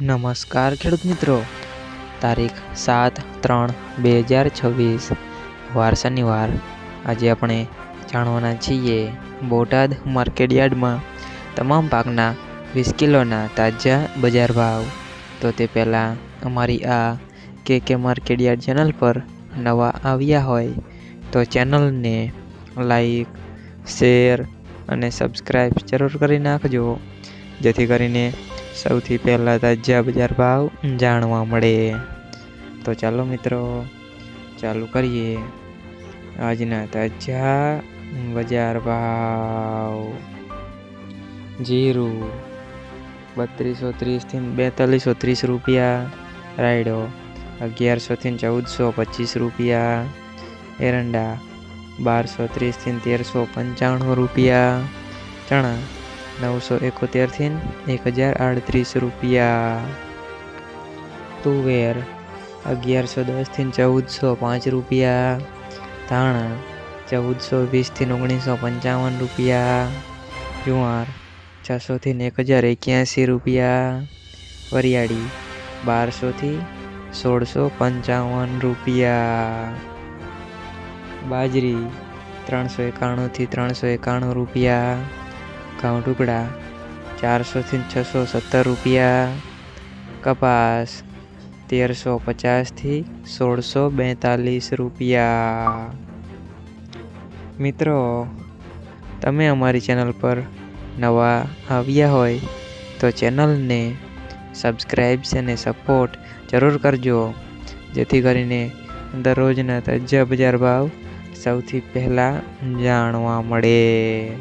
નમસ્કાર ખેડૂત મિત્રો, તારીખ 7/3/2026 વાર શનિવાર। આજે આપણે જાણવાના છીએ બોટાદ માર્કેટયાર્ડમાં તમામ પાકના 20 કિલોના તાજા બજાર ભાવ। તો તે પહેલાં અમારી આ કે માર્કેટયાર્ડ ચેનલ પર નવા આવ્યા હોય તો ચેનલને લાઈક, શેર અને સબસ્ક્રાઈબ જરૂર કરી નાખજો, જેથી કરીને સૌથી પહેલાં તાજા બજાર ભાવ જાણવા મળે। તો ચાલો મિત્રો, ચાલુ કરીએ આજના તાજા બજાર ભાવ। જીરું 3230 થી 4230 રૂપિયા, રાયડો 1100 થી 1425 રૂપિયા, એરંડા 1230 થી 1395 રૂપિયા, ચણા 971 થી 1038 રૂપિયા, તુવેર 1110 થી 1405 રૂપિયા, ધાણા 1420 થી 1955 રૂપિયા, જુવાર 600 થી 1081 રૂપિયા, વરિયાળી 1200 થી 1655 રૂપિયા, બાજરી 391 થી 391 રૂપિયા, ઘઉં ટુકડા 400 થી 617 રૂપિયા, કપાસ 1350 થી 1642 રૂપિયા। મિત્રો, તમે અમારી ચેનલ પર નવા આવ્યા હોય તો ચેનલને સબસ્ક્રાઈબ અને સપોર્ટ જરૂર કરજો, જેથી કરીને દરરોજના તાજા બજાર ભાવ સૌથી પહેલાં જાણવા મળે।